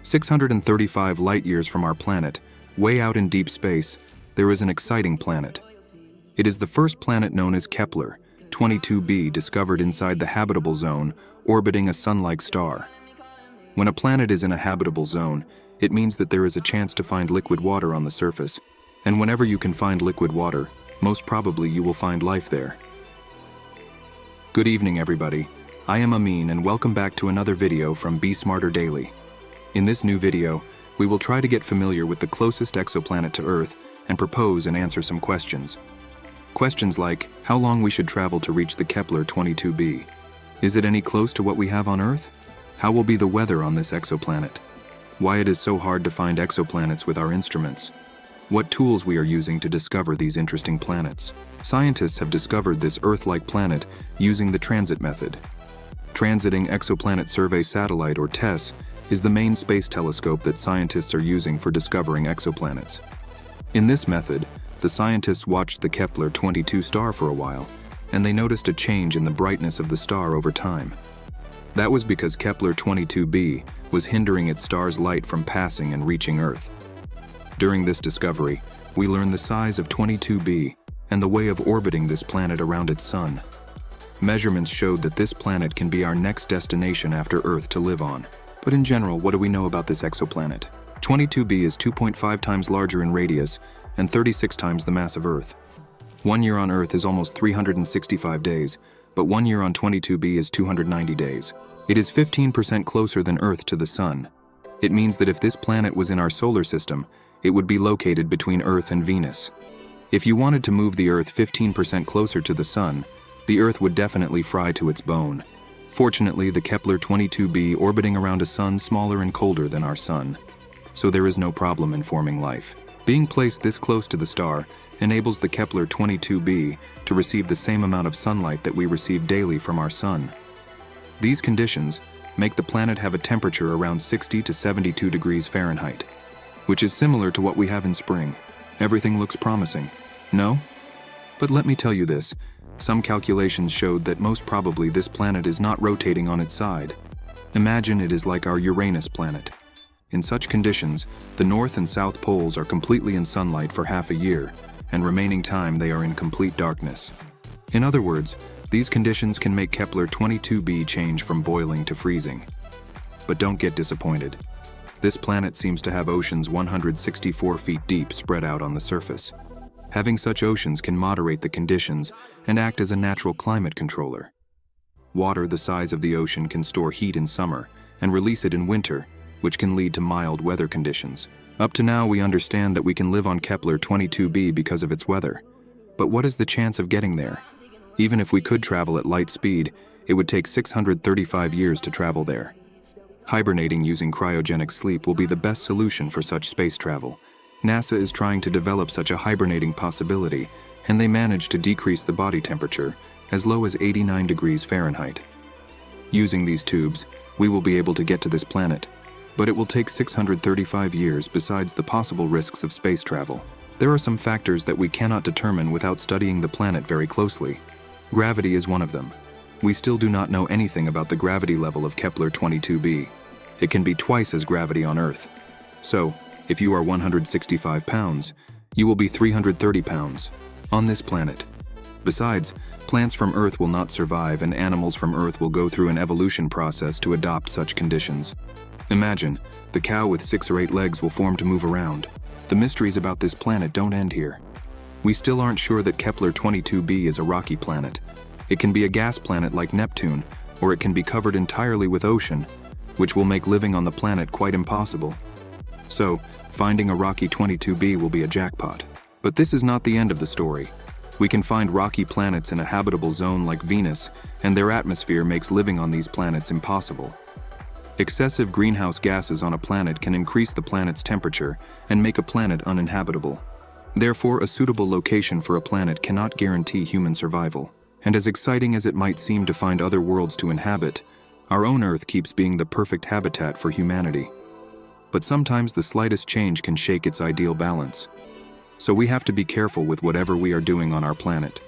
635 light-years from our planet, way out in deep space, there is an exciting planet. It is the first planet known as Kepler, 22b, discovered inside the habitable zone, orbiting a sun-like star. When a planet is in a habitable zone, it means that there is a chance to find liquid water on the surface, and whenever you can find liquid water, most probably you will find life there. Good evening, everybody. I am Amin, and welcome back to another video from Be Smarter Daily. In this new video, we will try to get familiar with the closest exoplanet to Earth and propose and answer some questions. Questions like, how long we should travel to reach the Kepler 22b? Is it any close to what we have on Earth? How will be the weather on this exoplanet? Why it is so hard to find exoplanets with our instruments? What tools we are using to discover these interesting planets? Scientists have discovered this Earth-like planet using the transit method. Transiting Exoplanet Survey Satellite, or TESS, is the main space telescope that scientists are using for discovering exoplanets. In this method, the scientists watched the Kepler 22 star for a while, and they noticed a change in the brightness of the star over time. That was because Kepler 22b was hindering its star's light from passing and reaching Earth. During this discovery, we learned the size of 22b and the way of orbiting this planet around its sun. Measurements showed that this planet can be our next destination after Earth to live on. But in general, what do we know about this exoplanet? 22b is 2.5 times larger in radius and 36 times the mass of Earth. 1 year on Earth is almost 365 days, but 1 year on 22b is 290 days. It is 15% closer than Earth to the Sun. It means that if this planet was in our solar system, it would be located between Earth and Venus. If you wanted to move the Earth 15% closer to the Sun, the Earth would definitely fry to its bone. Fortunately, the Kepler 22b orbiting around a sun smaller and colder than our sun, so there is no problem in forming life. Being placed this close to the star enables the Kepler 22b to receive the same amount of sunlight that we receive daily from our sun. These conditions make the planet have a temperature around 60 to 72 degrees Fahrenheit, which is similar to what we have in spring. Everything looks promising, no? But let me tell you this. Some calculations showed that most probably this planet is not rotating on its side. Imagine it is like our Uranus planet. In such conditions, the north and south poles are completely in sunlight for half a year, and remaining time they are in complete darkness. In other words, these conditions can make Kepler 22b change from boiling to freezing. But don't get disappointed. This planet seems to have oceans 164 feet deep spread out on the surface. Having such oceans can moderate the conditions and act as a natural climate controller. Water the size of the ocean can store heat in summer and release it in winter, which can lead to mild weather conditions. Up to now, we understand that we can live on Kepler 22b because of its weather. But what is the chance of getting there? Even if we could travel at light speed, it would take 635 years to travel there. Hibernating using cryogenic sleep will be the best solution for such space travel. NASA is trying to develop such a hibernating possibility, and they managed to decrease the body temperature as low as 89 degrees Fahrenheit. Using these tubes, we will be able to get to this planet, but it will take 635 years besides the possible risks of space travel. There are some factors that we cannot determine without studying the planet very closely. Gravity is one of them. We still do not know anything about the gravity level of Kepler 22b. It can be twice as gravity on Earth. So, if you are 165 pounds, you will be 330 pounds on this planet. Besides, plants from Earth will not survive, and animals from Earth will go through an evolution process to adopt such conditions. Imagine, the cow with 6 or 8 legs will form to move around. The mysteries about this planet don't end here. We still aren't sure that Kepler 22b is a rocky planet. It can be a gas planet like Neptune, or it can be covered entirely with ocean, which will make living on the planet quite impossible. So, finding a rocky 22b will be a jackpot. But this is not the end of the story. We can find rocky planets in a habitable zone like Venus, and their atmosphere makes living on these planets impossible. Excessive greenhouse gases on a planet can increase the planet's temperature and make a planet uninhabitable. Therefore, a suitable location for a planet cannot guarantee human survival. And as exciting as it might seem to find other worlds to inhabit, our own Earth keeps being the perfect habitat for humanity. But sometimes the slightest change can shake its ideal balance. So we have to be careful with whatever we are doing on our planet.